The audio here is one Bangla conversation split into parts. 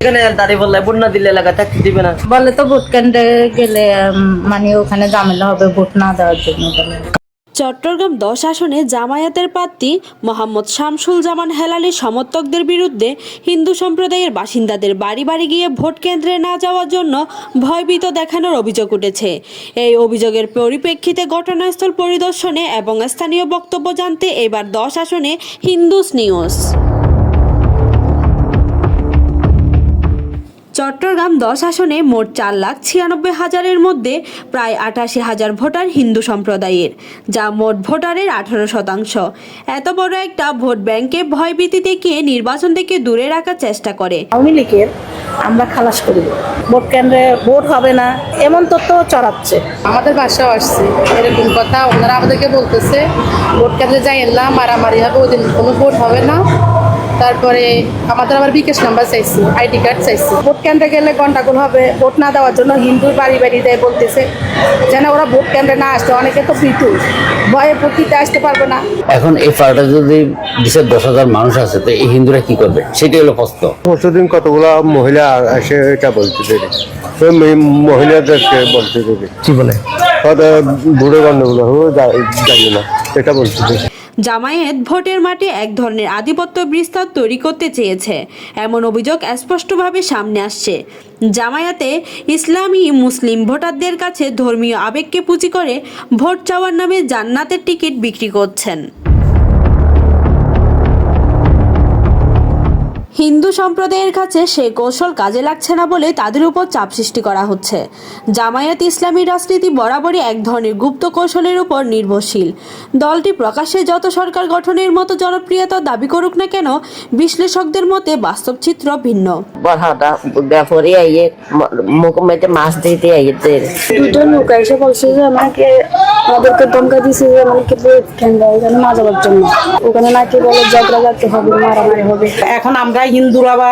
এখানে দাঁড়িয়ে বললে ভোট না দিলে এলাকা থাকতে দিবে না। বলে তো ভোট কেন্দ্রে গেলে মানে ওখানে ঝামেলা হবে ভোট না দেওয়ার জন্য বলে। চট্টগ্রাম 10 আসনে জামায়াতের প্রার্থী মোহাম্মদ শামসুল জামান হেলালের সমর্থকদের বিরুদ্ধে হিন্দু সম্প্রদায়ের বাসিন্দাদের বাড়ি বাড়ি গিয়ে ভোট কেন্দ্রে না যাওয়ার জন্য ভয়ভীত দেখানোর অভিযোগ উঠেছে। এই অভিযোগের পরিপ্রেক্ষিতে ঘটনাস্থল পরিদর্শনে এবং স্থানীয় বক্তব্য জানতে এবার 10 আসনে হিন্দুস নিউজ। চট্টগ্রাম 10 আসনে মোট 4,96,000-এর মধ্যে প্রায় 88,000 ভোটার হিন্দু সম্প্রদায়ের, যা মোট ভোটারের 18%। এত বড় একটা ভোট ব্যাংকে ভয়ভীতি দেখিয়ে নির্বাচন থেকে দূরে রাখার চেষ্টা করে আওয়ামী লীগের আমরা খালাস করে দেব, ভোট কেন্দ্রে ভোট হবে না এমন তথ্য চড়াচ্ছে। আমাদের বাসাও আসছে এরকম কথা, ওনারা আমাদেরকে বলতেছে ভোট কেন্দ্রে যাই এলাম মারামারি হবে, ওই দিন কোনো ভোট হবে না। তারপরে আমাদের আবার বিকাশ নাম্বার চাইছি, আইডি কার্ড চাইছি। ভোট কেন্দ্রে গেলে গন্ডগোল হবে, ভোট না দেওয়ার জন্য হিন্দুর বাড়ি বাড়ি দেয় বলতেছে, যেন ওরা ভোট কেন্দ্রে না আসতে। অনেকে তো ভীতু, ভয়ে ভোট দিতে আসতে পারবে না। এখন এই পাড়াটা যদি দেশের 10,000 মানুষ আছে, তো এই হিন্দুরা কি করবে সেটাই হলো প্রশ্ন। পরশুদিন কতগুলা মহিলা এসে এটা বলতে দেবে, মহিলাদেরকে বলতে দেবে কি বলে বুড়ো গন্ডগুলো জানি না, এটা বলতে দেবে। জামায়াত ভোটের মাঠে এক ধরনের আধিপত্য বিস্তার তৈরি করতে চেয়েছে, এমন অভিযোগ স্পষ্টভাবে সামনে আসছে। জামায়াতে ইসলামী মুসলিম ভোটারদের কাছে ধর্মীয় আবেগকে পুঁজি করে ভোট চাওয়ার নামে জান্নাতের টিকিট বিক্রি করছেন। হিন্দু সম্প্রদায়ের কাছে সে কৌশল কাজে লাগছে না বলে তাদের উপর চাপ সৃষ্টি করা হচ্ছে। জামায়াত ইসলামী রাজনীতি বরাবরই এক ধরনের গুপ্ত কৌশলের উপর নির্ভরশীল। দলটি প্রকাশ্যে যত সরকার গঠনের মতো জনপ্রিয়তা দাবি করুক না কেন, বিশ্লেষকদের মতে বাস্তব চিত্র ভিন্ন। মাছ দিতে দুটো লোক এসে বলছে যে আমাদেরকে ধমকা দিচ্ছে যে আমাকে ভোট কেন্দ্রে ওখানে না যাওয়ার জন্য। ওখানে নাকি বলে ঝগড়াঝাটি হবে, মারামারি হবে। এখন আমরা হিন্দুরা বা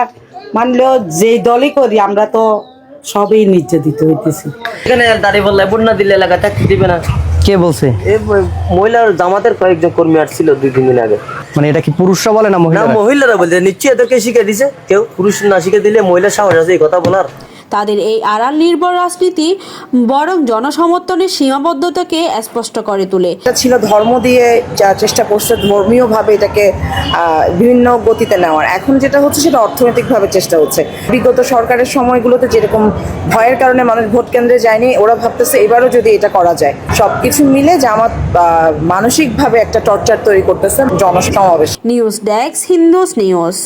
মানলেও যে দলই করি আমরা তো সবই নির্যাতিত হইতেছি। এখানে দাঁড়িয়ে বললে ভোট না দিলে এলাকা থাকতে দিবে না। কে বলছে? মহিলার জামাতের কয়েকজন কর্মী আসছিল 2-3 দিন আগে। মানে এটা কি পুরুষরা বলে না মহিলা? মহিলারা বলছে, নিশ্চয়ই এদেরকে শিখে দিছে কেউ। পুরুষ না শিখে দিলে মহিলা সাহস আছে এই কথা বলার? তাদের এই আড়াল নির্ভর রাজনীতি বরং জনসমর্থনের সীমাবদ্ধতাকে স্পষ্ট করে তোলে। এটা ছিল ধর্ম দিয়ে যা চেষ্টা করছে ধর্মীয়ভাবে এটাকে বিভিন্ন গতিতে নেওয়ার। এখন যেটা হচ্ছে সেটা অর্থনৈতিকভাবে চেষ্টা হচ্ছে। বিগত সরকারের সময়গুলোতে যেরকম ভয়ের কারণে মানুষ ভোট কেন্দ্রে যায়নি, ওরা ভাবতেছে এবারও যদি এটা করা যায়। সবকিছু মিলে জামাত মানসিকভাবে একটা টর্চার তৈরি করতেছে জনসমাবেশ। News desk, Hindus news.